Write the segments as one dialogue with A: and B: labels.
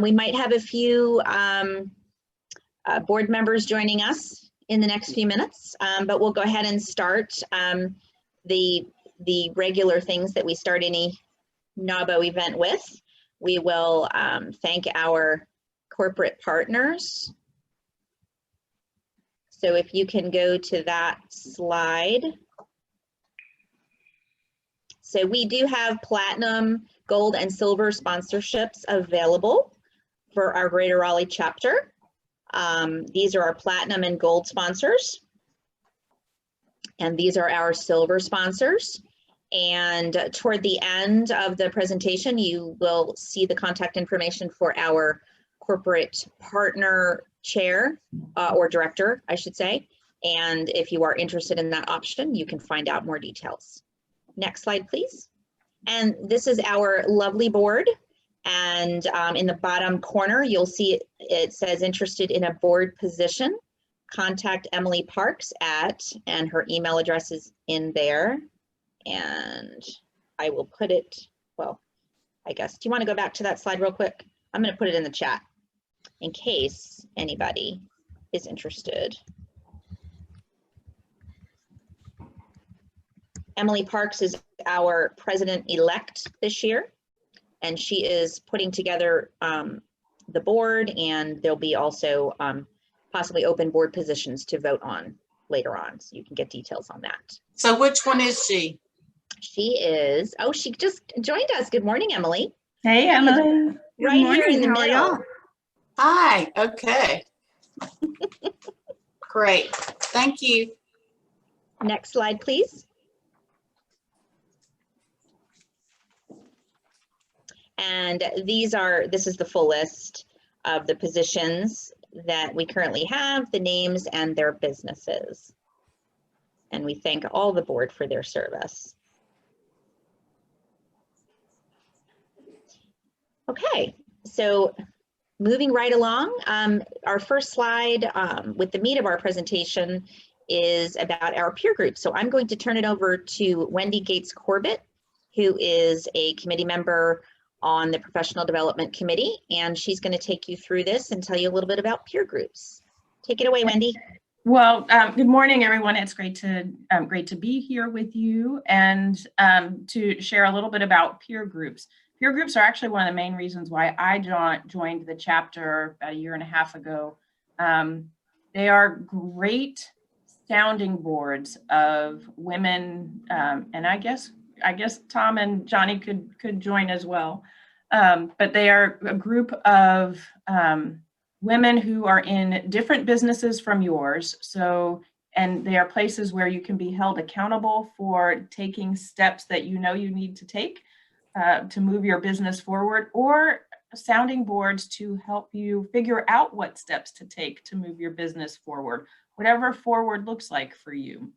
A: We might have a few board members joining us in the next few minutes, but we'll go ahead and start the regular things that we start any NAWBO event with. We will thank our corporate partners. So if you can go to that slide. So we do have platinum, gold, and silver sponsorships available for our Greater Raleigh chapter. These are our platinum and gold sponsors. And these are our silver sponsors. And toward the end of the presentation, you will see the contact information for our corporate partner chair or director, I should say. And if you are interested in that option, you can find out more details. Next slide, please. And this is our lovely board. And in the bottom corner, you'll see it says interested in a board position. Contact Emily Parks at, and her email address is in there. And I will put it, well, I guess, do you want to go back to that slide real quick? I'm going to put it in the chat in case anybody is interested. Emily Parks is our president-elect this year, and she is putting together the board, and there'll be also possibly open board positions to vote on later on, so you can get details on that.
B: So which one is she?
A: She is, oh, she just joined us. Good morning, Emily.
C: Hey, Emily.
A: Right here in the middle.
B: Hi, okay. Great, thank you.
A: Next slide, please. And this is the full list of the positions that we currently have, the names and their businesses. And we thank all the board for their service. Okay, so moving right along, our first slide with the meat of our presentation is about our peer group. So I'm going to turn it over to Wendy Gates Corbett, who is a committee member on the Professional Development Committee, and she's going to take you through this and tell you a little bit about peer groups. Take it away, Wendy.
C: Well, good morning, everyone. It's great to be here with you and to share a little bit about peer groups. Peer groups are actually one of the main reasons why I joined the chapter about 1.5 years ago. They are great sounding boards of women, and I guess Tom and Johnny could join as well. But they are a group of women who are in different businesses from yours. So, and they are places where you can be held accountable for taking steps that you know you need to take to move your business forward, or sounding boards to help you figure out what steps to take to move your business forward, whatever forward looks like for you.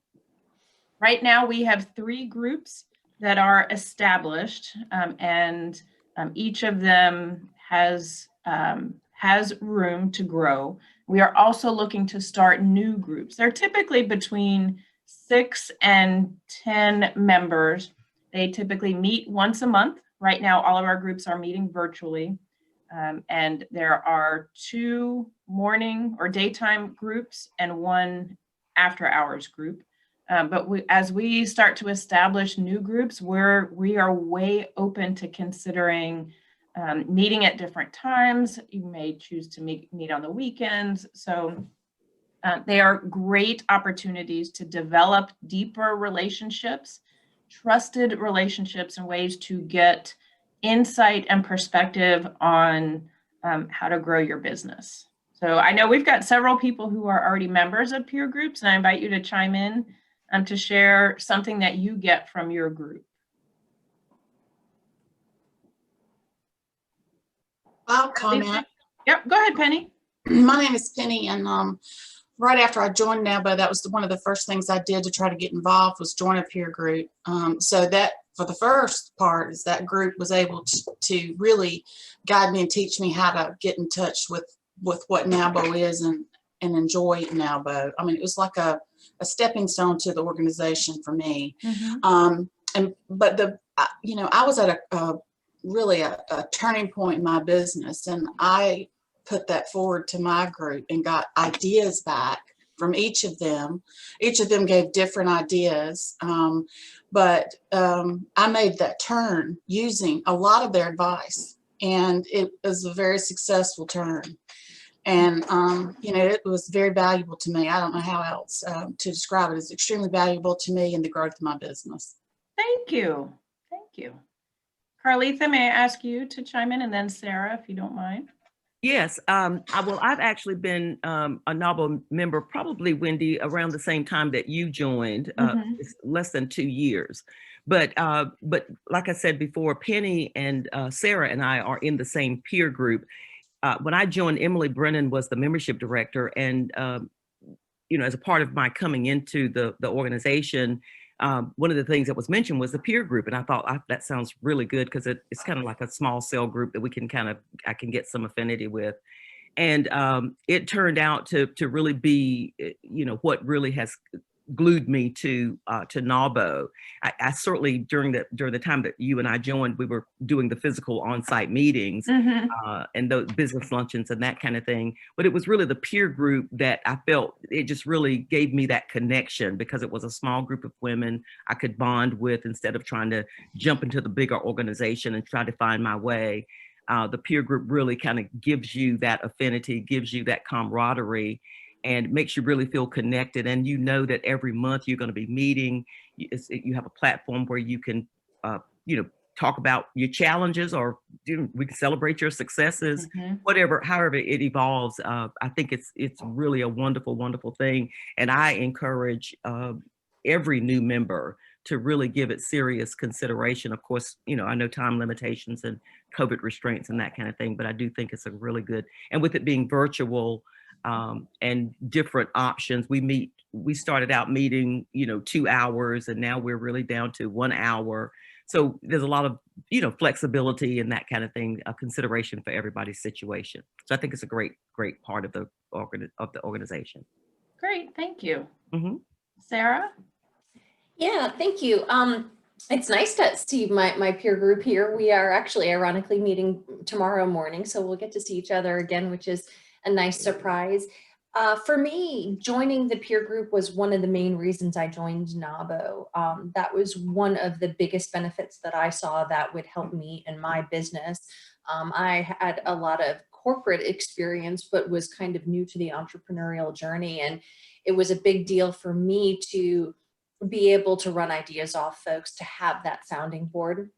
C: Right now, we have 3 groups that are established, and each of them has room to grow. We are also looking to start new groups. They're typically between 6 and 10 members. They typically meet once a month. Right now, all of our groups are meeting virtually, and there are 2 morning or daytime groups and 1 after hours group. But as we start to establish new groups, we are way open to considering meeting at different times. You may choose to meet on the weekends. So they are great opportunities to develop deeper relationships, trusted relationships, and ways to get insight and perspective on how to grow your business. So I know we've got several people who are already members of peer groups, and I invite you to chime in to share something that you get from your group.
B: I'll comment.
C: Yep, go ahead, Penny.
B: My name is Penny, and right after I joined NAWBO, that was one of the first things I did to try to get involved, was join a peer group. So that, for the first part, is that group was able to really guide me and teach me how to get in touch with what NAWBO is and enjoy NAWBO. I mean, it was like a stepping stone to the organization for me.
C: Mm-hmm.
B: But I was at really a turning point in my business. And I put that forward to my group and got ideas back from each of them. Each of them gave different ideas, but I made that turn using a lot of their advice, and it was a very successful turn. And, it was very valuable to me. I don't know how else to describe it. It's extremely valuable to me in the growth of my business.
C: Thank you. Thank you. Carletha, may I ask you to chime in, and then Sarah, if you don't mind?
D: Yes, I've actually been a NAWBO member, probably, Wendy, around the same time that you joined, it's less than 2 years. But like I said before, Penny and Sarah and I are in the same peer group. When I joined, Emily Brennan was the membership director, and as a part of my coming into the organization, one of the things that was mentioned was the peer group, and I thought that sounds really good, because it's kind of like a small cell group that I can get some affinity with. And it turned out to really be, what really has glued me to NAWBO. I certainly, during the time that you and I joined, we were doing the physical on-site meetings and those business luncheons and that kind of thing. But it was really the peer group that I felt it just really gave me that connection, because it was a small group of women I could bond with instead of trying to jump into the bigger organization and try to find my way. The peer group really kind of gives you that affinity, gives you that camaraderie, and makes you really feel connected. And that every month you're going to be meeting. You have a platform where you can, talk about your challenges, or we can celebrate your successes, however it evolves. I think it's really a wonderful, wonderful thing. And I encourage every new member to really give it serious consideration. Of course, I know time limitations and COVID restraints and that kind of thing, but I do think it's a really good, and with it being virtual, and different options. We started out meeting, 2 hours, and now we're really down to 1 hour. So there's a lot of, flexibility and that kind of thing, a consideration for everybody's situation. So I think it's a great, great part of the organization.
C: Great, thank you. Sarah?
E: Yeah, thank you. It's nice to see my peer group here. We are actually ironically meeting tomorrow morning, so we'll get to see each other again, which is a nice surprise. For me, joining the peer group was one of the main reasons I joined NAWBO. That was one of the biggest benefits that I saw that would help me in my business. I had a lot of corporate experience, but was kind of new to the entrepreneurial journey. And it was a big deal for me to be able to run ideas off folks, to have that sounding board,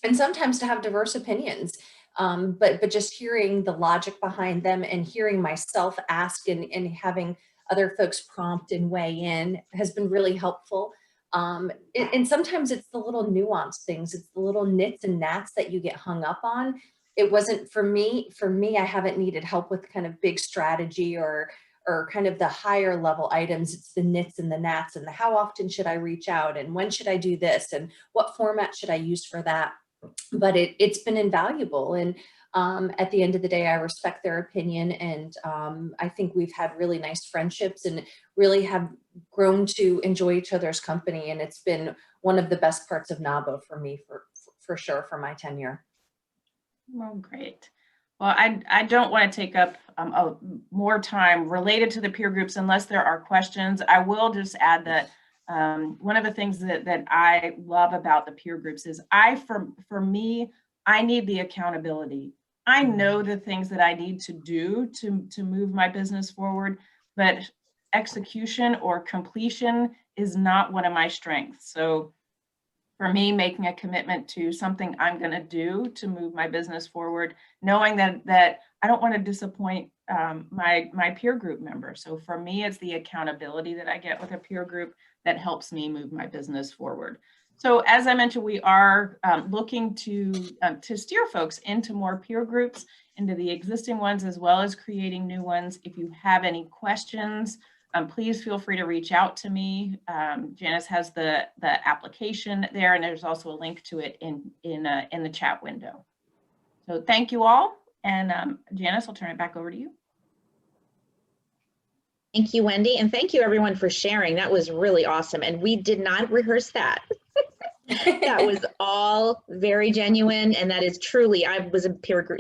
E: and sometimes to have diverse opinions. But just hearing the logic behind them and hearing myself ask and having other folks prompt and weigh in has been really helpful. And sometimes it's the little nuanced things. It's the little nits and gnats that you get hung up on. It wasn't for me. For me, I haven't needed help with kind of big strategy or kind of the higher level items. It's the nits and the gnats and the how often should I reach out and when should I do this and what format should I use for that. But it's been invaluable. And at the end of the day, I respect their opinion. And I think we've had really nice friendships and really have grown to enjoy each other's company. And it's been one of the best parts of NAWBO for me, for sure, for my tenure.
C: Well, great. Well, I don't want to take up more time related to the peer groups unless there are questions. I will just add that one of the things that I love about the peer groups is for me, I need the accountability. I know the things that I need to do to move my business forward, but execution or completion is not one of my strengths. So for me, making a commitment to something I'm going to do to move my business forward, knowing that I don't want to disappoint my peer group members. So for me, it's the accountability that I get with a peer group that helps me move my business forward. So as I mentioned, we are looking to steer folks into more peer groups, into the existing ones, as well as creating new ones. If you have any questions, please feel free to reach out to me. Janice has the application there, and there's also a link to it in the chat window. So thank you all. And Janice, I'll turn it back over to you.
A: Thank you, Wendy. And thank you everyone for sharing. That was really awesome. And we did not rehearse that. That was all very genuine, and that is truly, I was in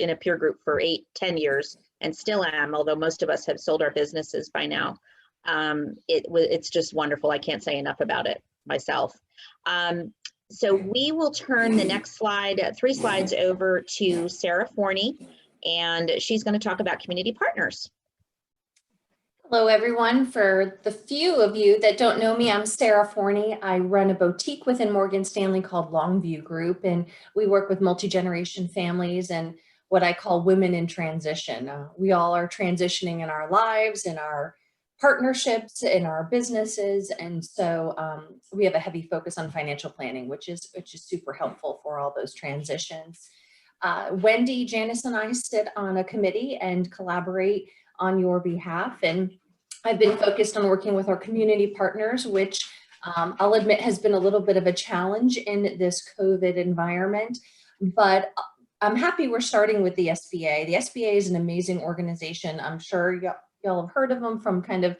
A: a peer group for 8-10 years and still am, although most of us have sold our businesses by now. It's just wonderful. I can't say enough about it myself. So we will turn the next slide, 3 slides, over to Sarah Forney, and she's going to talk about community partners.
E: Hello, everyone. For the few of you that don't know me, I'm Sarah Forney. I run a boutique within Morgan Stanley called Longview Group, and we work with multi-generation families and what I call women in transition. We all are transitioning in our lives, in our partnerships, in our businesses, and so we have a heavy focus on financial planning, which is super helpful for all those transitions. Wendy, Janice, and I sit on a committee and collaborate on your behalf. And I've been focused on working with our community partners, which I'll admit has been a little bit of a challenge in this COVID environment, but I'm happy we're starting with the SBA. The SBA is an amazing organization. I'm sure y'all have heard of them from kind of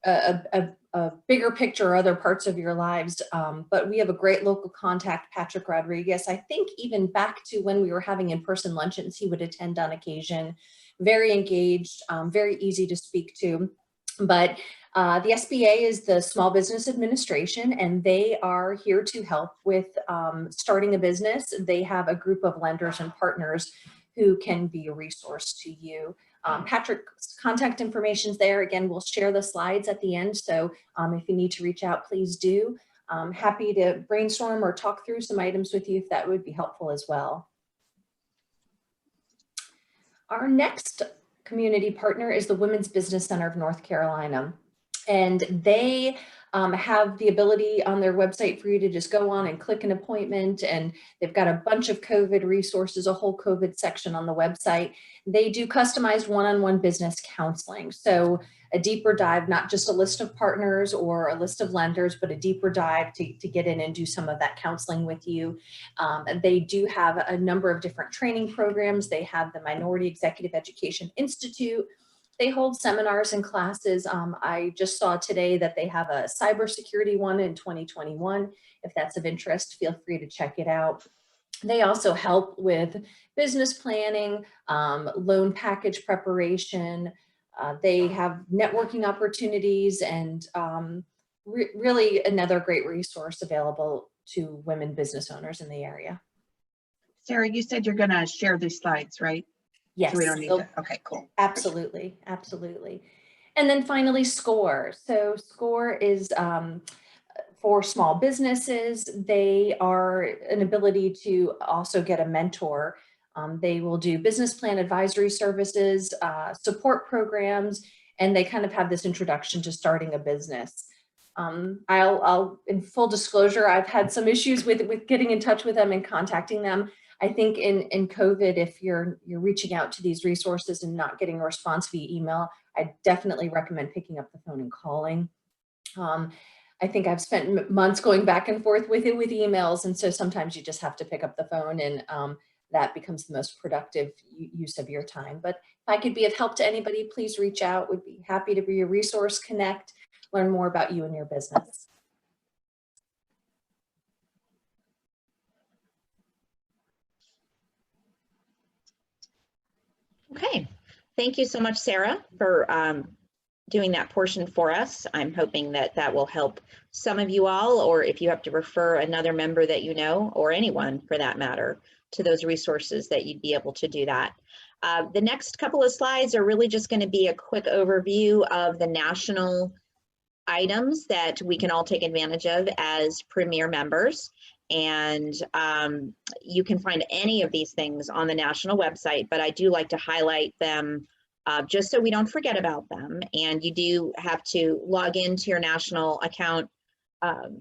E: a bigger picture or other parts of your lives. But we have a great local contact, Patrick Rodriguez. I think even back to when we were having in-person luncheons, he would attend on occasion. Very engaged, very easy to speak to. But the SBA is the Small Business Administration, and they are here to help with starting a business. They have a group of lenders and partners who can be a resource to you. Patrick's contact information is there. Again, we'll share the slides at the end. So if you need to reach out, please do. I'm happy to brainstorm or talk through some items with you if that would be helpful as well. Our next community partner is the Women's Business Center of North Carolina. And they have the ability on their website for you to just go on and click an appointment. And they've got a bunch of COVID resources, a whole COVID section on the website. They do customized one-on-one business counseling. So a deeper dive, not just a list of partners or a list of lenders, but a deeper dive to get in and do some of that counseling with you. They do have a number of different training programs. They have the Minority Executive Education Institute. They hold seminars and classes. I just saw today that they have a cybersecurity one in 2021. If that's of interest, feel free to check it out. They also help with business planning, loan package preparation. They have networking opportunities and really another great resource available to women business owners in the area.
F: Sarah, you said you're going to share these slides, right?
E: Yes.
F: So we don't need to. Okay, cool.
E: Absolutely. Absolutely. And then finally, SCORE. So SCORE is for small businesses. They are an ability to also get a mentor. They will do business plan advisory services, support programs, and they kind of have this introduction to starting a business. I'll in full disclosure, I've had some issues with getting in touch with them and contacting them. I think in COVID, if you're reaching out to these resources and not getting a response via email, I definitely recommend picking up the phone and calling. I think I've spent months going back and forth with emails, and so sometimes you just have to pick up the phone, and that becomes the most productive use of your time. But if I could be of help to anybody, please reach out. Would be happy to be a resource, connect, learn more about you and your business.
A: Okay, thank you so much, Sarah, for doing that portion for us. I'm hoping that that will help some of you all, or if you have to refer another member that you know, or anyone for that matter, to those resources, that you'd be able to do that. The next couple of slides are really just going to be a quick overview of the national items that we can all take advantage of as Premier members. And you can find any of these things on the national website, but I do like to highlight them just so we don't forget about them. And you do have to log into your national account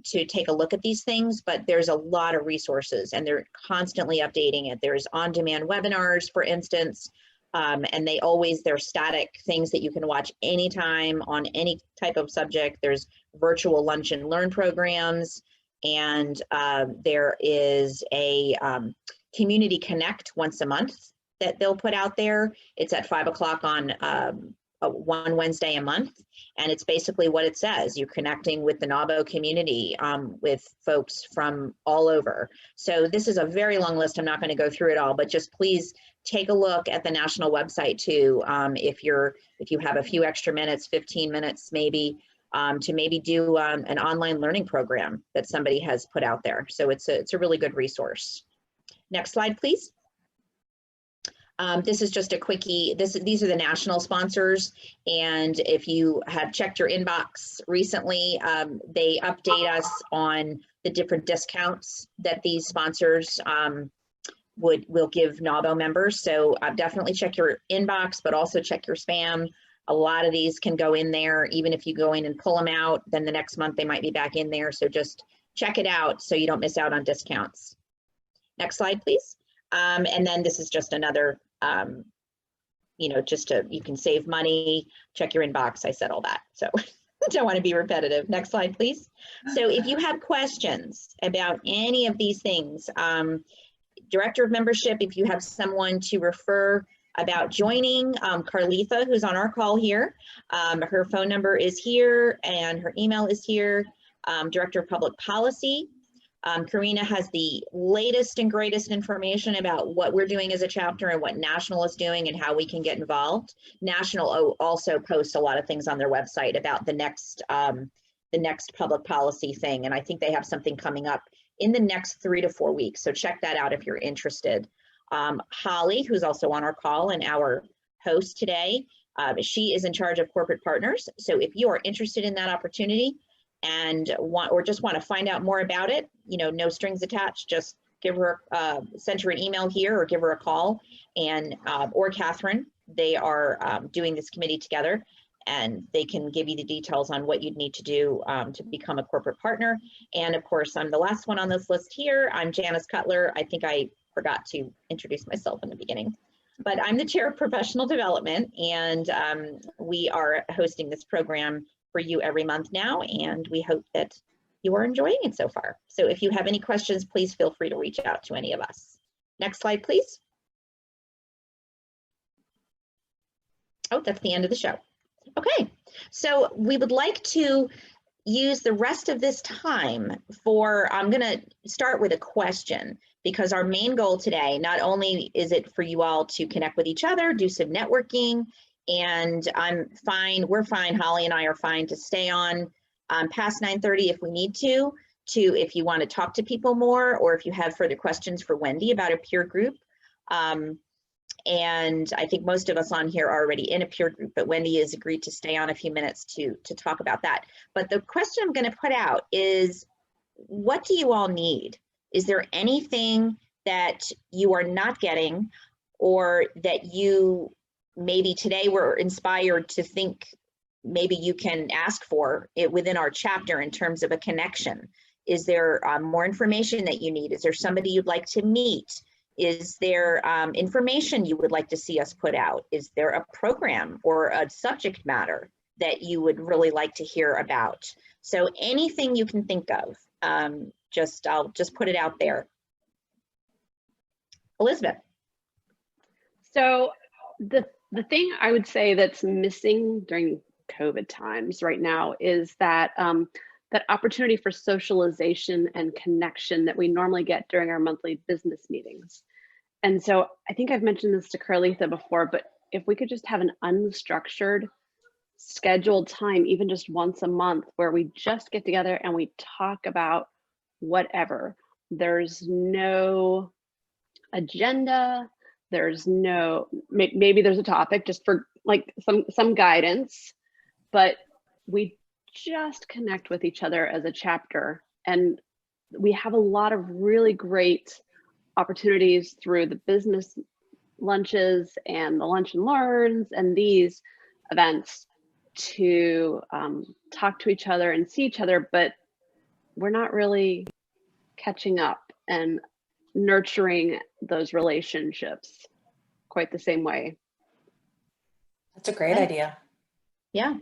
A: to take a look at these things, but there's a lot of resources and they're constantly updating it. There's on-demand webinars, for instance, and they're static things that you can watch anytime on any type of subject. There's virtual lunch and learn programs. And there is a Community Connect once a month that they'll put out there. It's at 5 o'clock on one Wednesday a month. And it's basically what it says. You're connecting with the NAWBO community, with folks from all over. So this is a very long list. I'm not going to go through it all, but just please take a look at the national website too. If you have a few extra minutes, 15 minutes maybe, to maybe do an online learning program that somebody has put out there. So it's a really good resource. Next slide, please. This is just a quickie. These are the national sponsors. And if you have checked your inbox recently, they update us on the different discounts that these sponsors will give NAWBO members. So definitely check your inbox, but also check your spam. A lot of these can go in there. Even if you go in and pull them out, then the next month they might be back in there. So just check it out so you don't miss out on discounts. Next slide, please. And then this is just another, you can save money, check your inbox. I said all that, so I don't want to be repetitive. Next slide, please. So if you have questions about any of these things, Director of Membership, if you have someone to refer about joining, Carlitha, who's on our call here, her phone number is here and her email is here. Director of Public Policy, Karina has the latest and greatest information about what we're doing as a chapter and what National is doing and how we can get involved. National also posts a lot of things on their website about the next public policy thing. And I think they have something coming up in the next 3 to 4 weeks. So check that out if you're interested. Holly, who's also on our call and our host today, she is in charge of corporate partners. So if you are interested in that opportunity, and just want to find out more about it, no strings attached, just give her, send her an email here or give her a call, and or Catherine. They are doing this committee together, and they can give you the details on what you'd need to do to become a corporate partner. And of course, I'm the last one on this list here. I'm Janice Cutler. I think I forgot to introduce myself in the beginning, but I'm the chair of professional development, and we are hosting this program for you every month now, and we hope that you are enjoying it so far. So if you have any questions, please feel free to reach out to any of us. Next slide, please. Oh, that's the end of the show. Okay, so we would like to use the rest of this time for, I'm gonna start with a question, because our main goal today, not only is it for you all to connect with each other, do some networking, and we're fine, Holly and I are fine to stay on past 9:30 if we need to if you want to talk to people more, or if you have further questions for Wendy about a peer group. And I think most of us on here are already in a peer group, but Wendy has agreed to stay on a few minutes to talk about that. But the question I'm going to put out is, what do you all need? Is there anything that you are not getting, or that you maybe today were inspired to think maybe you can ask for it within our chapter in terms of a connection? Is there more information that you need? Is there somebody you'd like to meet? Is there information you would like to see us put out? Is there a program or a subject matter that you would really like to hear about? So anything you can think of, I'll just put it out there. Elizabeth.
G: So the thing I would say that's missing during COVID times right now is that that opportunity for socialization and connection that we normally get during our monthly business meetings. And so I think I've mentioned this to Carlitha before, but if we could just have an unstructured scheduled time, even just once a month, where we just get together and we talk about whatever. There's no agenda. There's no, maybe there's a topic just for like some guidance, but we just connect with each other as a chapter. And we have a lot of really great opportunities through the business lunches and the lunch and learns and these events to talk to each other and see each other, but we're not really catching up and nurturing those relationships quite the same way.
E: That's a great idea.
A: Yeah,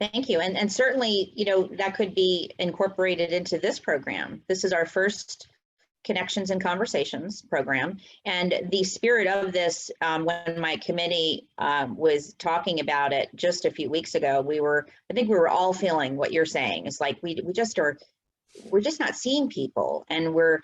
A: thank you. And certainly, that could be incorporated into this program. This is our first Connections and Conversations program. And the spirit of this, when my committee was talking about it just a few weeks ago, I think we were all feeling what you're saying. It's like we're just not seeing people, and we're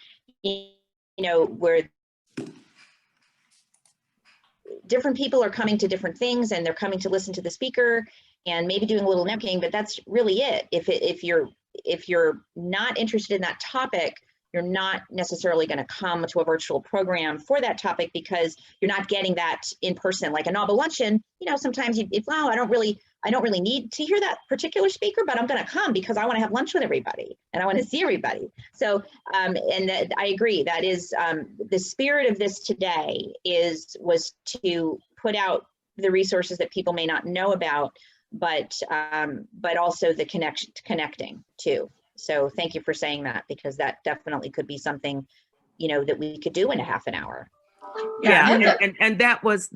A: different people are coming to different things, and they're coming to listen to the speaker and maybe doing a little networking, but that's really it. If you're not interested in that topic, you're not necessarily going to come to a virtual program for that topic, because you're not getting that in person. Like a novel luncheon, sometimes wow, I don't really need to hear that particular speaker, but I'm going to come because I want to have lunch with everybody and I want to see everybody. So, I agree. That is the spirit of this today was to put out the resources that people may not know about, but also the connecting too. So thank you for saying that, because that definitely could be something, that we could do in a half an hour.
D: Yeah, and that was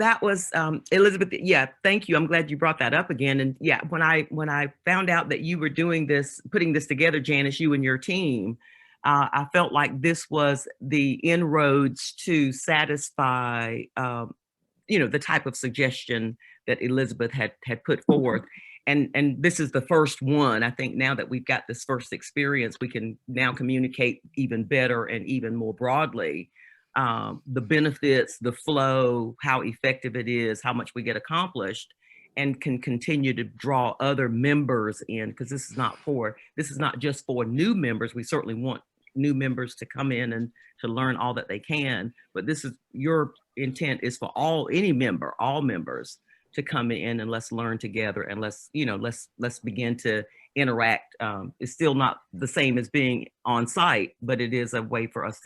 D: Elizabeth. Yeah, thank you. I'm glad you brought that up again. And yeah, when I found out that you were doing this, putting this together, Janice, you and your team, I felt like this was the inroads to satisfy, the type of suggestion that Elizabeth had put forth. And this is the first one. I think now that we've got this first experience, we can now communicate even better and even more broadly the benefits, the flow, how effective it is, how much we get accomplished, and can continue to draw other members in, because this is not just for new members. We certainly want new members to come in and to learn all that they can, but your intent is for all members to come in, and let's learn together, and let's begin to interact. It's still not the same as being on site, but it is a way for us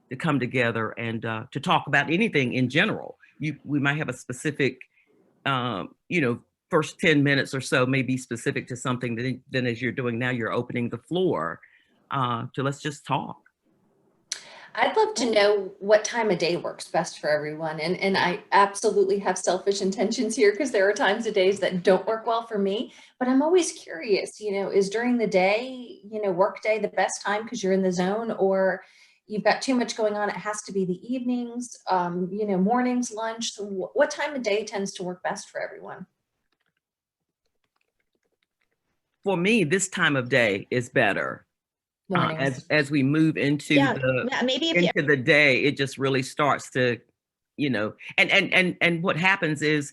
D: to come together and to talk about anything in general. We might have a specific, first 10 minutes or so may be specific to something. Then as you're doing now, you're opening the floor to let's just talk.
E: I'd love to know what time of day works best for everyone. And I absolutely have selfish intentions here, because there are times of days that don't work well for me, but I'm always curious, is during the day, work day the best time because you're in the zone, or you've got too much going on, it has to be the evenings, mornings, lunch. So what time of day tends to work best for everyone?
D: For me, this time of day is better. As we move into the day, it just really starts to, and what happens is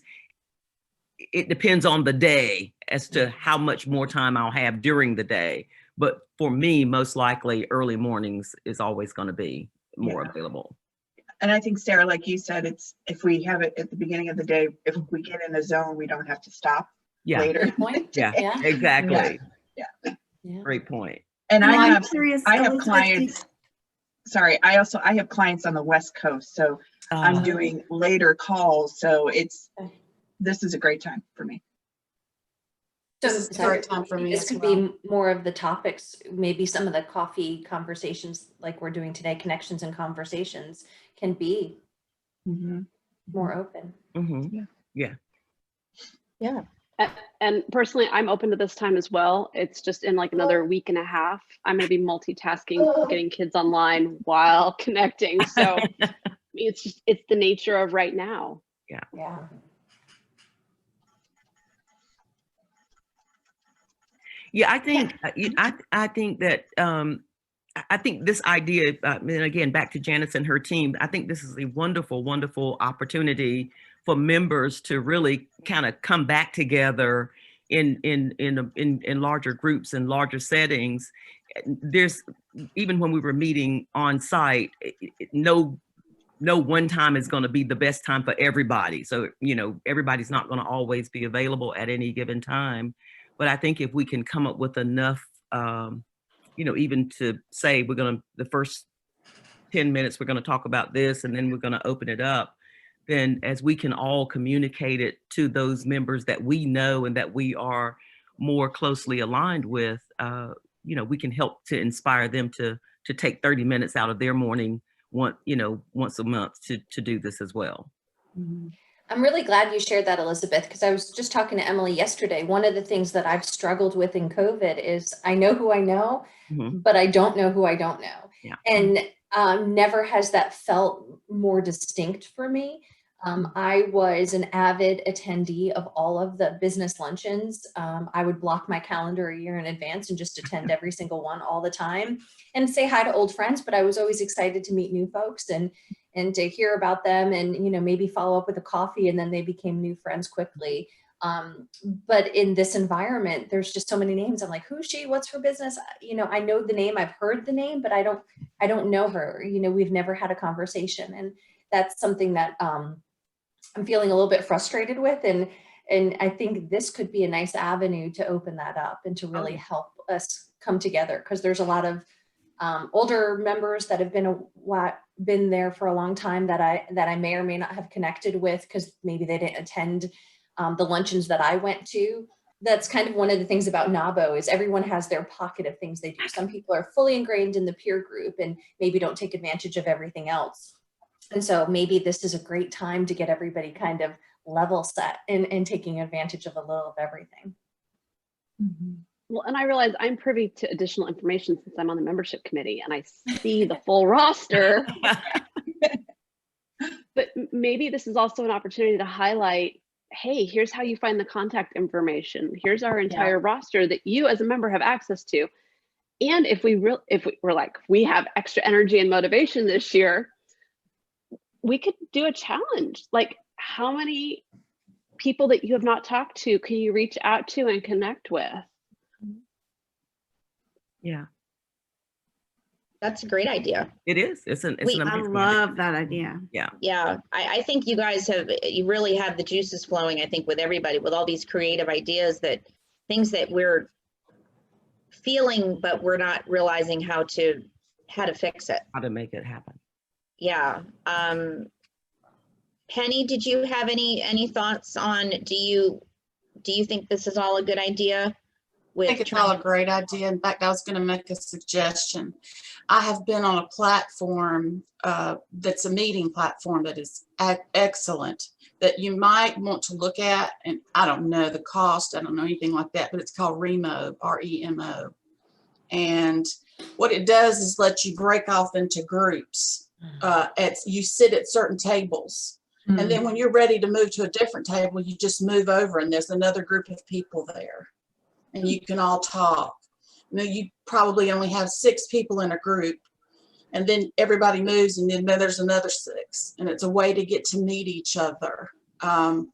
D: it depends on the day as to how much more time I'll have during the day. But for me, most likely early mornings is always going to be more available.
F: And I think, Sarah, like you said, if we have it at the beginning of the day, if we get in a zone, we don't have to stop later.
E: Good point.
D: Yeah, exactly.
F: Yeah.
D: Great point.
F: And I have
H: Elizabeth,
F: clients. Sorry, I have clients on the West Coast, so I'm doing later calls. So this is a great time for me.
E: So
B: This is a great time for me
E: this
B: as
E: could
B: well.
E: be more of the topics, maybe some of the coffee conversations like we're doing today, connections and conversations, can be more open.
D: Mm-hmm.
A: Yeah.
G: And personally, I'm open to this time as well. It's just in like another week and a half. I'm going to be multitasking, getting kids online while connecting. So it's the nature of right now.
E: Yeah.
D: Yeah, I think I think that I think this idea, and again, back to Janice and her team, I think this is a wonderful, wonderful opportunity for members to really kind of come back together in larger groups and larger settings. There's, even when we were meeting on site, no one time is going to be the best time for everybody. So, everybody's not going to always be available at any given time. But I think if we can come up with enough, even to say the first 10 minutes, we're going to talk about this, and then we're going to open it up. Then as we can all communicate it to those members that we know and that we are more closely aligned with, we can help to inspire them to take 30 minutes out of their morning once a month to do this as well.
E: Mm-hmm. I'm really glad you shared that, Elizabeth, because I was just talking to Emily yesterday. One of the things that I've struggled with in COVID is I know who I know, but I don't know who I don't know.
D: Yeah.
E: And Never has that felt more distinct for me. I was an avid attendee of all of the business luncheons. I would block my calendar a year in advance and just attend every single one all the time and say hi to old friends. But I was always excited to meet new folks and to hear about them and, you know, maybe follow up with a coffee, and then they became new friends quickly. But in this environment, there's just so many names. I'm like, who's she? What's her business? You know, I know the name, I've heard the name, but I don't know her. You know, we've never had a conversation. And that's something that I'm feeling a little bit frustrated with. And I think this could be a nice avenue to open that up and to really help us come together. Because there's a lot of older members that have been there for a long time that I may or may not have connected with because maybe they didn't attend the luncheons that I went to. That's kind of one of the things about NAWBO is everyone has their pocket of things they do. Some people are fully ingrained in the peer group and maybe don't take advantage of everything else. And so maybe this is a great time to get everybody kind of level set and taking advantage of a little of everything.
G: Well, and I realize I'm privy to additional information since I'm on the membership committee and I see the full roster. But maybe this is also an opportunity to highlight, hey, here's how you find the contact information. Here's our entire roster that you as a member have access to. And if we're like, we have extra energy and motivation this year, we could do a challenge. Like, how many people that you have not talked to can you reach out to and connect with?
D: Yeah,
A: That's a great idea.
D: it is. It's an
A: I
D: amazing
H: I
D: idea.
H: love that idea.
A: Yeah, I think you guys you really have the juices flowing, I think, with everybody, with all these creative ideas, that things that we're feeling, but we're not realizing how to fix it.
D: How to make it happen.
A: Yeah. Penny, did you have any thoughts on, do you think this is all a good idea?
B: I think it's all a great idea. In fact, I was going to make a suggestion. I have been on a platform that's a meeting platform that is excellent, that you might want to look at. And I don't know the cost. I don't know anything like that, but it's called Remo, R-E-M-O. And what it does is let you break off into groups. You sit at certain tables. And then when you're ready to move to a different table, you just move over and there's another group of people there. And you can all talk. You know, you probably only have 6 people in a group, and then everybody moves, and then there's another 6, and it's a way to get to meet each other. The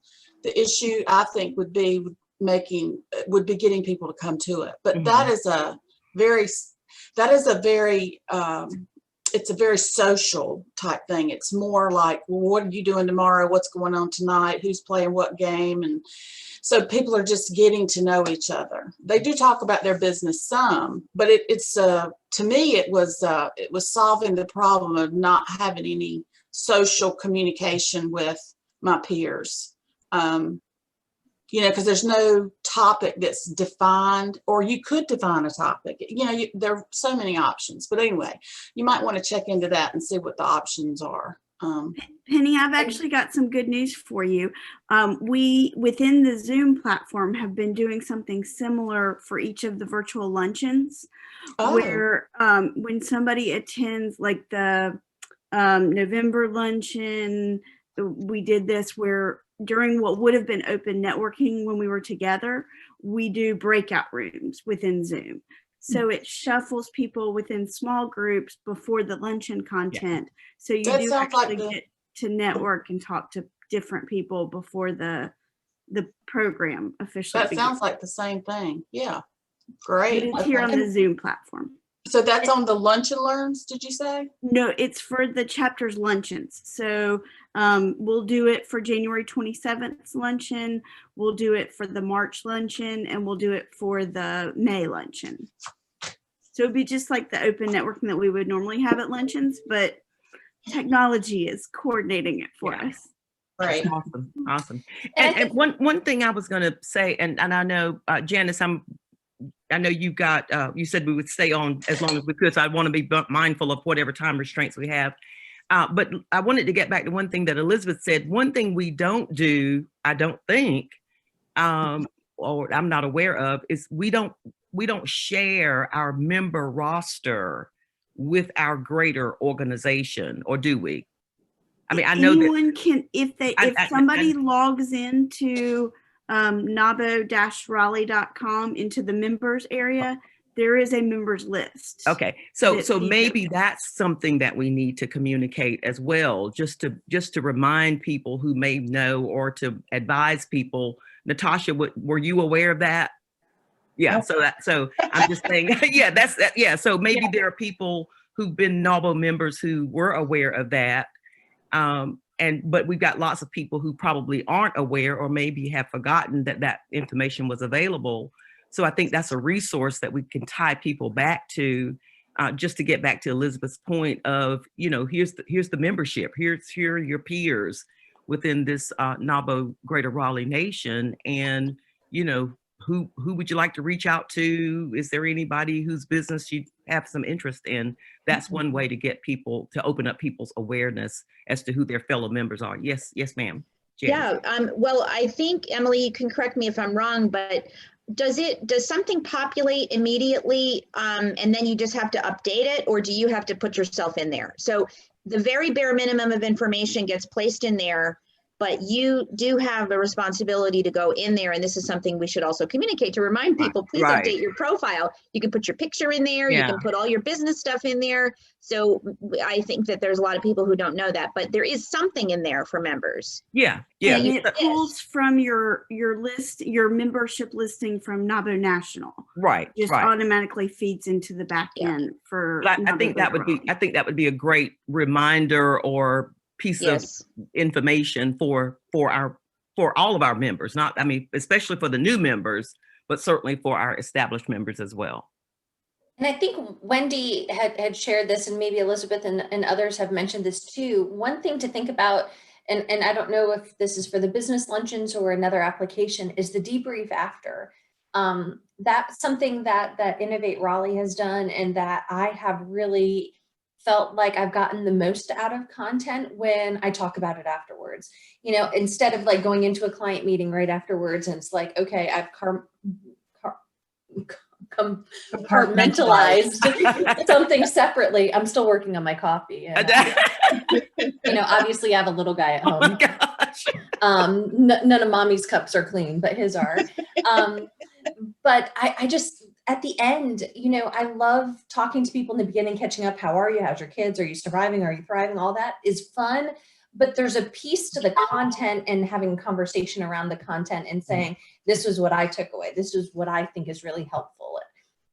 B: issue, I think, would be getting people to come to it. But that is a very it's a very social type thing. It's more like, well, what are you doing tomorrow? What's going on tonight? Who's playing what game? And so people are just getting to know each other. They do talk about their business some, but it's to me, it was solving the problem of not having any social communication with my peers. You know, because there's no topic that's defined, or you could define a topic. You know, there are so many options. But anyway, you might want to check into that and see what the options are.
H: Penny, I've actually got some good news for you. We, within the Zoom platform, have been doing something similar for each of the virtual luncheons, where when somebody attends, like the November luncheon, we did this where during what would have been open networking when we were together, we do breakout rooms within Zoom. So it shuffles people within small groups before the luncheon content. So you do actually get to network and talk to different people before the program officially begins.
B: Sounds like the same thing. Yeah, great.
H: It's here on the Zoom platform.
B: So that's on the Lunch and Learns, did you say?
H: No, it's for the chapter's luncheons. So we'll do it for January 27th luncheon. We'll do it for the March luncheon, and we'll do it for the May luncheon. So it'd be just like the open networking that we would normally have at luncheons, but technology is coordinating it for us.
B: Right.
D: Awesome. And one thing I was going to say, and I know, Janice, I know you you said we would stay on as long as we could, so I want to be mindful of whatever time restraints we have. But I wanted to get back to one thing that Elizabeth said. One thing we don't do, I don't think, or I'm not aware of, is we don't share our member roster with our greater organization, or do we? I mean, I know that
H: anyone can, if somebody logs into nabo-raleigh.com into the members area, there is a members list.
D: Okay, so
H: that feeds
D: maybe
H: everything.
D: that's something that we need to communicate as well, just to remind people who may know, or to advise people. Natasha, were you aware of that? Yeah,
F: Nope.
D: so I'm just saying, yeah, that's that. Yeah, so maybe there are people who've been NAWBO members who were aware of that. But we've got lots of people who probably aren't aware, or maybe have forgotten that that information was available. So I think that's a resource that we can tie people back to, just to get back to Elizabeth's point of, here's the membership, here are your peers within this NAWBO Greater Raleigh Nation, and who would you like to reach out to? Is there anybody whose business you have some interest in? That's one way to get people to open up people's awareness as to who their fellow members are. Yes, ma'am.
A: Yeah, well, I think, Emily, you can correct me if I'm wrong, but does something populate immediately, and then you just have to update it, or do you have to put yourself in there? So the very bare minimum of information gets placed in there, but you do have a responsibility to go in there. And this is something we should also communicate to remind people, please update your profile. You can put your picture in there. You can put all your business stuff in there. So I think that there's a lot of people who don't know that, but there is something in there for members.
D: Yeah.
H: And it pulls from your list, your membership listing from NAWBO National.
D: Right.
H: Just automatically feeds into the back end for.
D: I think that would be a great reminder or piece of information for all of our members, especially for the new members, but certainly for our established members as well.
E: And I think Wendy had shared this, and maybe Elizabeth and others have mentioned this too. One thing to think about, and I don't know if this is for the business luncheons or another application, is the debrief after. That's something that Innovate Raleigh has done, and that I have really felt like I've gotten the most out of content when I talk about it afterwards. Instead of like going into a client meeting right afterwards, and it's like, okay, I've compartmentalized something separately. I'm still working on my coffee. Obviously I have a little guy at home.
D: Oh my gosh.
E: None of mommy's cups are clean, but his are. But I just, at the end, I love talking to people in the beginning, catching up. How are you? How's your kids? Are you surviving? Are you thriving? All that is fun. But there's a piece to the content, and having a conversation around the content and saying, this was what I took away. This is what I think is really helpful.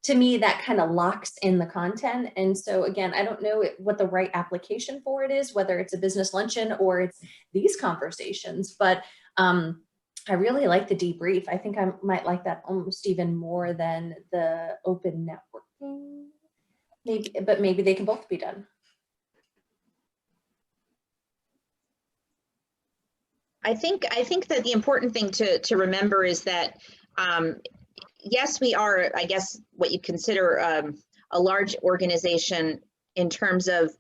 E: To me, that kind of locks in the content. And so again, I don't know what the right application for it is, whether it's a business luncheon or it's these conversations, but I really like the debrief. I think I might like that almost even more than the open networking. Maybe they can both be done.
A: I think that the important thing to remember is that, yes, we are, I guess, what you consider a large organization in terms of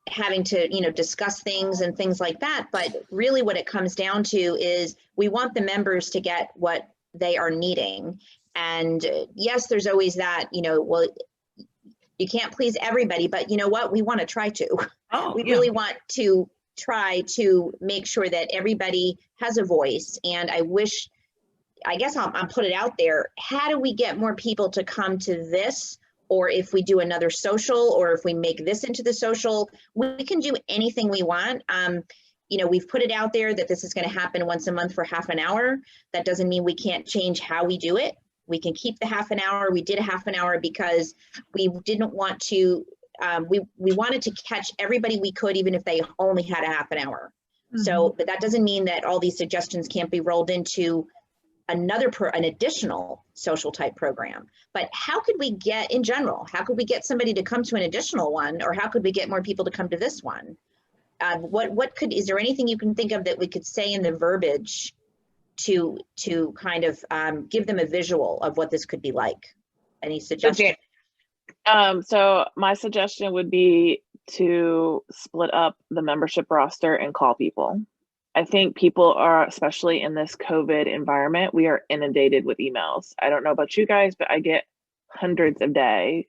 A: having to, discuss things and things like that. But really what it comes down to is we want the members to get what they are needing. And yes, there's always that, well, you can't please everybody, but you know what? We want to try to. We really want to try to make sure that everybody has a voice. And I guess I'll put it out there. How do we get more people to come to this? Or if we do another social, or if we make this into the social, we can do anything we want. We've put it out there that this is going to happen once a month for half an hour. That doesn't mean we can't change how we do it. We can keep the half an hour. We did a half an hour because we didn't want to, we wanted to catch everybody we could, even if they only had a half an hour. Mm-hmm. So, but that doesn't mean that all these suggestions can't be rolled into an additional social type program. But how could we get, in general, how could we get somebody to come to an additional one, or how could we get more people to come to this one? Is there anything you can think of that we could say in the verbiage to kind of give them a visual of what this could be like? Any suggestions?
I: So my suggestion would be to split up the membership roster and call people. I think people are, especially in this COVID environment, we are inundated with emails. I don't know about you guys, but I get hundreds a day.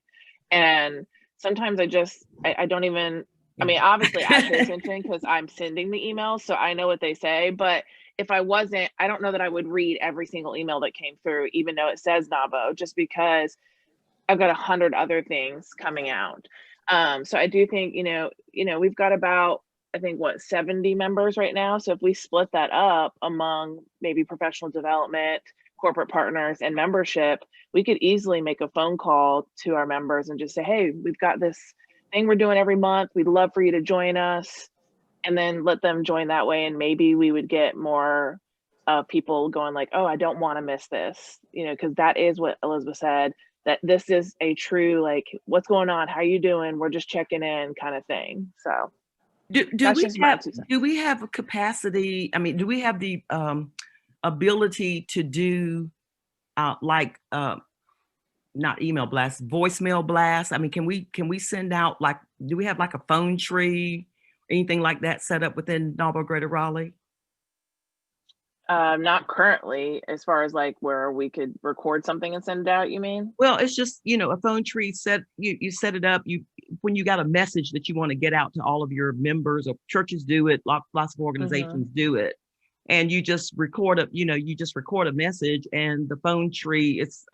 I: And sometimes I don't even, I mean, obviously I pay attention because I'm sending the emails, so I know what they say, but if I wasn't, I don't know that I would read every single email that came through, even though it says NABO, just because I've got 100 other things coming out. So I do think, we've got about, I think, 70 members right now. So if we split that up among maybe professional development, corporate partners, and membership, we could easily make a phone call to our members and just say, hey, we've got this thing we're doing every month. We'd love for you to join us. And then let them join that way. And maybe we would get more people going like, oh, I don't want to miss this, because that is what Elizabeth said, that this is a true, like, what's going on? How you doing? We're just checking in kind of thing. So
D: do we have a capacity? I mean, do we have the ability to do not email blasts, voicemail blasts? I mean, can we send out, like, do we have like a phone tree, anything like that set up within NAWBO Greater Raleigh?
I: Not currently, as far as like where we could record something and send it out, you mean?
D: Well, it's just, a phone tree you set it up, when you got a message that you want to get out to all of your members, or churches do it, lots of organizations do it. And you just record a message, and the phone tree, it's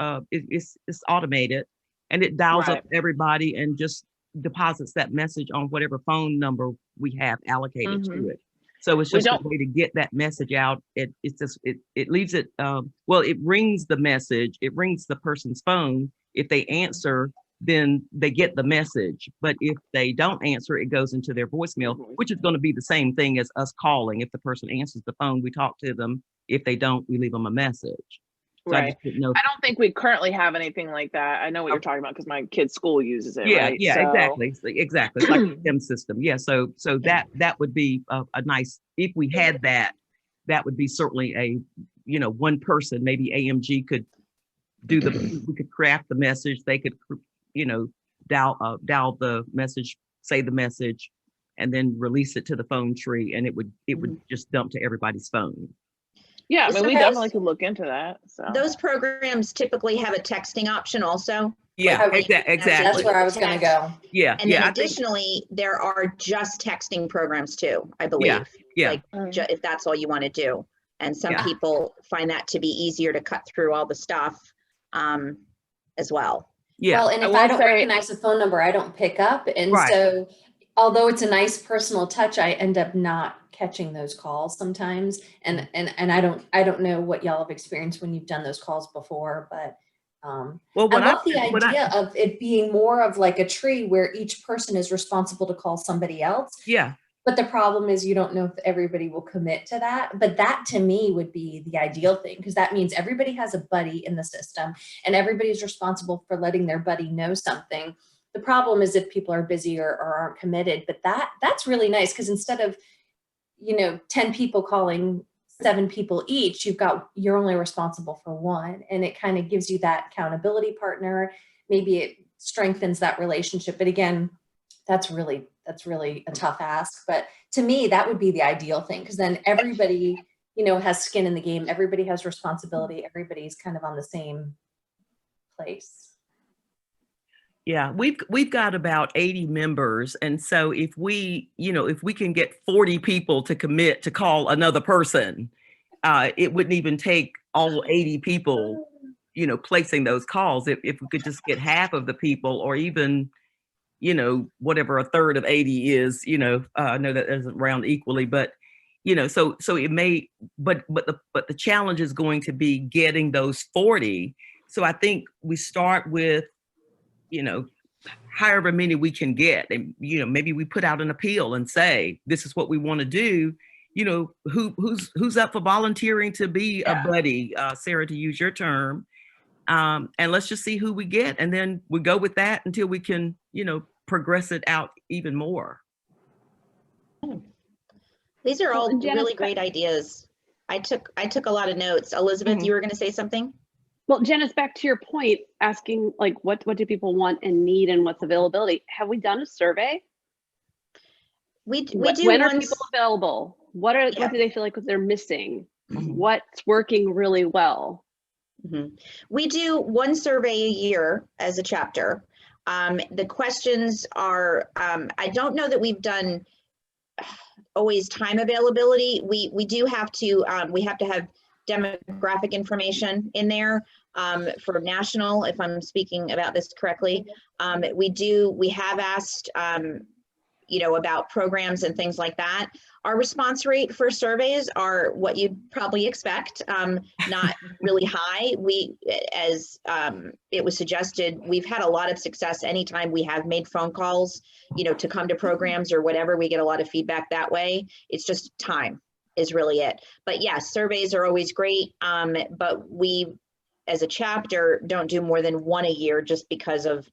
D: automated, and it dials up everybody and just deposits that message on whatever phone number we have allocated to it. So it's just a way to get that message out. It leaves it, it rings the message, it rings the person's phone. If they answer, then they get the message. But if they don't answer, it goes into their voicemail, which is going to be the same thing as us calling. If the person answers the phone, we talk to them. If they don't, we leave them a message. So
I: right. I don't think we currently have anything like that. I know what you're talking about because my kid's school uses it.
D: Yeah,
I: right?
D: Exactly. It's like a STEM system. Yeah, so that would be a nice, if we had that, that would be certainly a, one person, maybe AMG could do we could craft the message. They could, dial the message, say the message, and then release it to the phone tree, and it would just dump to everybody's phone.
I: Yeah, I mean, we definitely could look into that. So
A: those programs typically have a texting option also.
D: Yeah, exactly.
E: That's where I was going to go.
D: Yeah,
A: and then additionally, there are just texting programs too, I believe.
D: Yeah.
A: Like if that's all you want to do, and some people find that to be easier to cut through all the stuff, as well.
E: Yeah. Well, and if I don't recognize the phone number, I don't pick up, and so although it's a nice personal touch, I end up not catching those calls sometimes. And I don't know what y'all have experienced when you've done those calls before, but I love the idea of it being more of like a tree where each person is responsible to call somebody else.
D: Yeah.
E: But the problem is you don't know if everybody will commit to that. But that to me would be the ideal thing, because that means everybody has a buddy in the system and everybody's responsible for letting their buddy know something. The problem is if people are busy or aren't committed, but that's really nice, because instead of 10 people calling 7 people each, you're only responsible for one, and it kind of gives you that accountability partner. Maybe it strengthens that relationship, but again, that's really a tough ask. But to me, that would be the ideal thing, because then everybody has skin in the game, everybody has responsibility, everybody's kind of on the same place.
D: Yeah, we've got about 80 members. And so if we can get 40 people to commit to call another person, it wouldn't even take all 80 people, placing those calls. If we could just get half of the people, or even, whatever a third of 80 is, I know that doesn't round equally, but, so it may, but the challenge is going to be getting those 40. So I think we start with, however many we can get, and maybe we put out an appeal and say, this is what we want to do. Who's up for volunteering to be a buddy, Sarah, to use your term, and let's just see who we get, and then we go with that until we can progress it out even more.
A: These are all really great ideas. I took a lot of notes. Elizabeth, you were going to say something?
G: Well, Janice, back to your point, asking like what do people want and need and what's availability? Have we done a survey?
A: We do.
G: When are people available? What do they feel like they're missing? What's working really well?
A: We do one survey a year as a chapter. The questions are, I don't know that we've done always time availability. We do have to, we have to have demographic information in there for national, if I'm speaking about this correctly. We have asked, you know, about programs and things like that. Our response rate for surveys are what you'd probably expect, not really high. As it was suggested, we've had a lot of success anytime we have made phone calls, you know, to come to programs or whatever. We get a lot of feedback that way. It's just time is really it. But yes, surveys are always great. But we, as a chapter, don't do more than one a year just because of,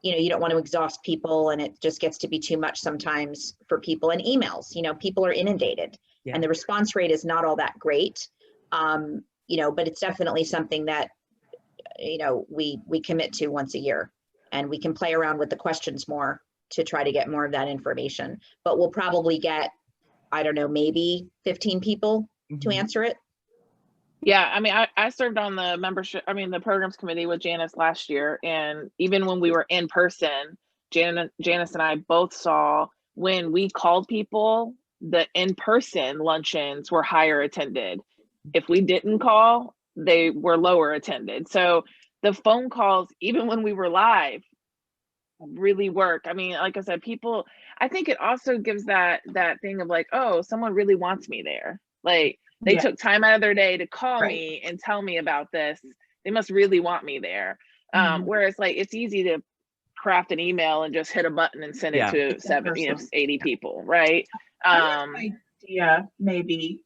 A: you know, you don't want to exhaust people and it just gets to be too much sometimes for people. And emails, you know, people are inundated and the response rate is not all that great. You know, but it's definitely something that, you know, we commit to once a year, and we can play around with the questions more to try to get more of that information. But we'll probably get, I don't know, maybe 15 people to answer it.
I: Yeah, I mean, I served on the the programs committee with Janice last year. And even when we were in person, Janice and I both saw when we called people, the in-person luncheons were higher attended. If we didn't call, they were lower attended. So the phone calls, even when we were live, really work. I mean, like I said, people, I think it also gives that thing of like, oh, someone really wants me there. Like, they took time out of their day to call me and tell me about this. They must really want me there. Whereas like, it's easy to craft an email and just hit a button and send it to 80 people, right?
F: Idea, maybe.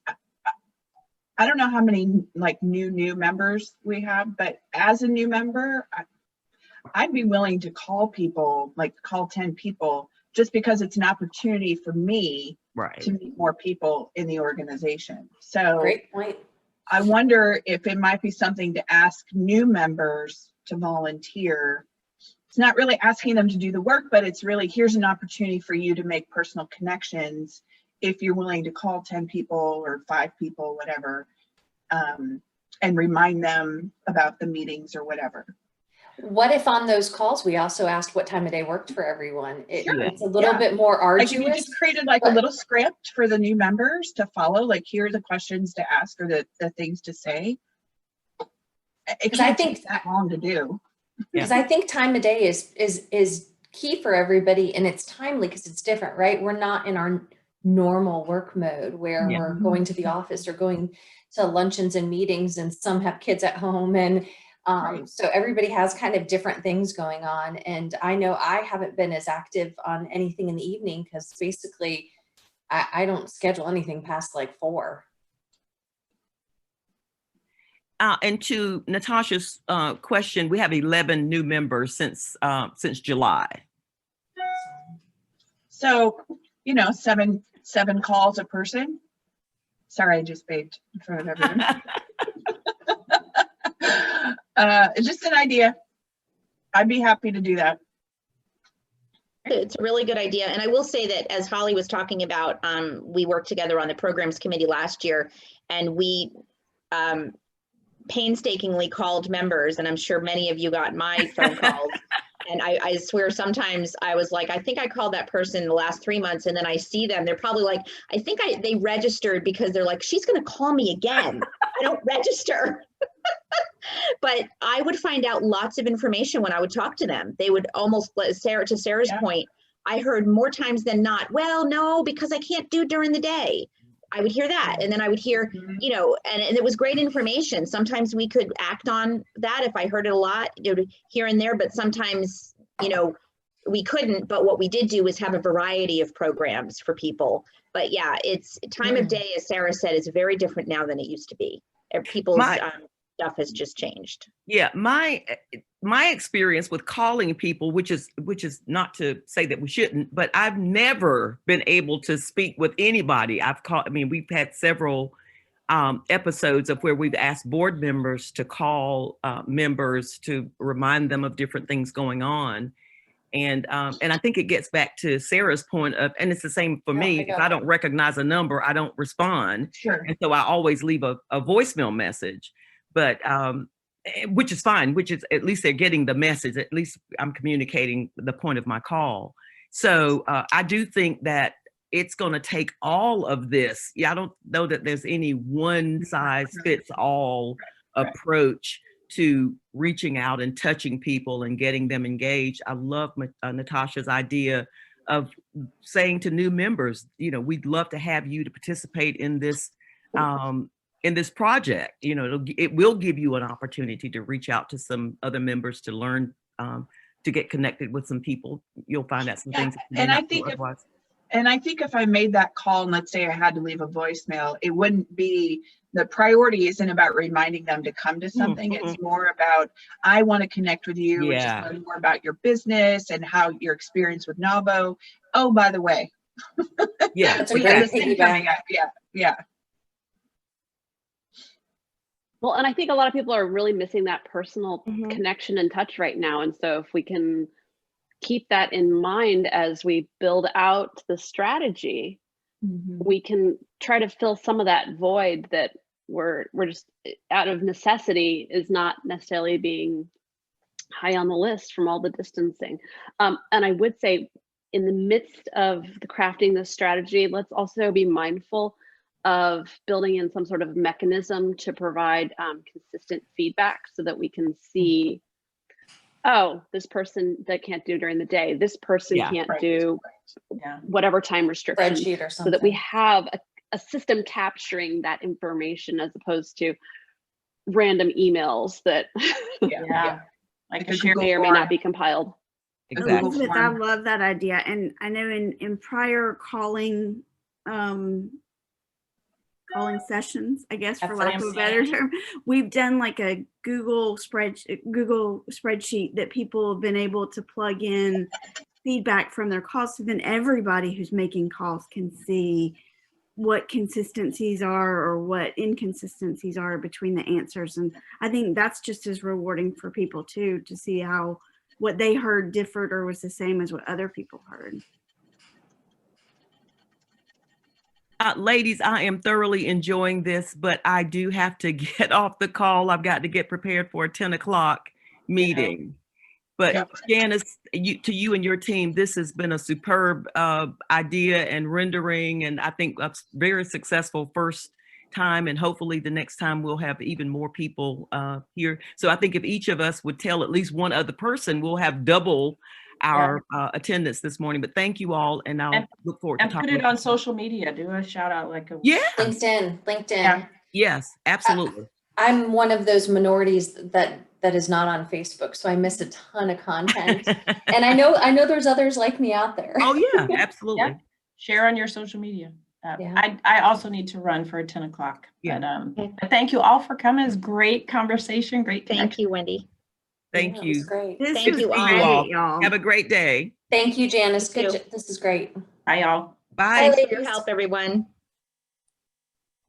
F: I don't know how many like new members we have, but as a new member, I'd be willing to call people, like call 10 people, just because it's an opportunity for me to meet more people in the organization. So
E: great point.
F: I wonder if it might be something to ask new members to volunteer. It's not really asking them to do the work, but it's really, here's an opportunity for you to make personal connections if you're willing to call 10 people or 5 people, whatever, and remind them about the meetings or whatever.
E: What if on those calls, we also asked what time of day worked for everyone? It's a little bit more arduous.
F: Like, you just created like a little script for the new members to follow, like here are the questions to ask or the things to say. It can't take that long to do.
E: Because I think time of day is key for everybody, and it's timely because it's different, right? We're not in our normal work mode where we're going to the office or going to luncheons and meetings, and some have kids at home, and so everybody has kind of different things going on. And I know I haven't been as active on anything in the evening because basically I don't schedule anything past like 4.
D: And to Natasha's question, we have 11 new members since July.
F: So, you know, seven calls a person. Sorry, I just baked in front of everyone. It's just an idea. I'd be happy to do that.
A: It's a really good idea. And I will say that as Holly was talking about, we worked together on the programs committee last year, and we painstakingly called members, and I'm sure many of you got my phone calls. And I swear sometimes I was like, I think I called that person in the last 3 months, and then I see them, they're probably like, I think they registered because they're like, she's going to call me again. I don't register. But I would find out lots of information when I would talk to them. They would almost, to Sarah's point, I heard more times than not, well, no, because I can't do during the day. I would hear that. And then I would hear, you know, and it was great information. Sometimes we could act on that if I heard it a lot, you know, here and there, but sometimes, you know, we couldn't. But what we did do was have a variety of programs for people. But yeah, it's time of day, as Sarah said, is very different now than it used to be. People's stuff has just changed.
D: Yeah, my experience with calling people, which is not to say that we shouldn't, but I've never been able to speak with anybody. We've had several episodes of where we've asked board members to call members to remind them of different things going on. And I think it gets back to Sarah's point of, and it's the same for me, if I don't recognize a number, I don't respond.
F: Sure.
D: And so I always leave a voicemail message. But which is fine, which is, at least they're getting the message. At least I'm communicating the point of my call. So I do think that it's going to take all of this. Yeah, I don't know that there's any one size fits all approach to reaching out and touching people and getting them engaged. I love Natasha's idea of saying to new members, you know, we'd love to have you to participate in this project. You know, it will give you an opportunity to reach out to some other members to learn, to get connected with some people. You'll find out some things.
F: And I think if I made that call and let's say I had to leave a voicemail, it wouldn't be, the priority isn't about reminding them to come to something. It's more about, I want to connect with you, just learn more about your business and how your experience with NAWBO. Oh, by the way.
E: Yeah, that's a
F: we
E: great
F: have this thing coming up. Yeah.
G: Well, and I think a lot of people are really missing that personal connection and touch right now. And so if we can keep that in mind as we build out the strategy, we can try to fill some of that void that we're just out of necessity is not necessarily being high on the list from all the distancing. And I would say in the midst of the crafting this strategy, let's also be mindful of building in some sort of mechanism to provide consistent feedback so that we can see, oh, this person that can't do during the day, this person can't do whatever time restriction,
E: Spreadsheet or
G: so that we have a system capturing that information as opposed to random emails that
C: like
G: may or may not be compiled.
D: Exactly.
H: Elizabeth, I love that idea. And I know in prior calling sessions, I guess, for lack of a better term, we've done like a Google spreadsheet that people have been able to plug in feedback from their calls, so then everybody who's making calls can see what consistencies are or what inconsistencies are between the answers. And I think that's just as rewarding for people too, to see how what they heard differed or was the same as what other people heard.
D: Ladies, I am thoroughly enjoying this, but I do have to get off the call. I've got to get prepared for a 10 o'clock meeting. But Janice, to you and your team, this has been a superb idea and rendering, and I think a very successful first time, and hopefully the next time we'll have even more people here. So I think if each of us would tell at least one other person, we'll have double our attendance this morning. But thank you all, and I'll look forward to talking.
C: And put it on social media. Do a shout out, like a
E: LinkedIn.
C: Yeah.
D: Yes, absolutely.
E: I'm one of those minorities that is not on Facebook, so I miss a ton of content. And I know there's others like me out there.
D: Oh yeah, absolutely.
C: Share on your social media. I also need to run for 10 o'clock. But thank you all for coming. It's great conversation. Great.
A: Thank you, Wendy.
D: Thank you.
E: Great.
A: Thank you
H: all.
D: Have a great day.
E: Thank you, Janice.
A: You too.
E: This is great.
C: Bye, y'all.
D: Bye.
A: Thanks for your help, everyone.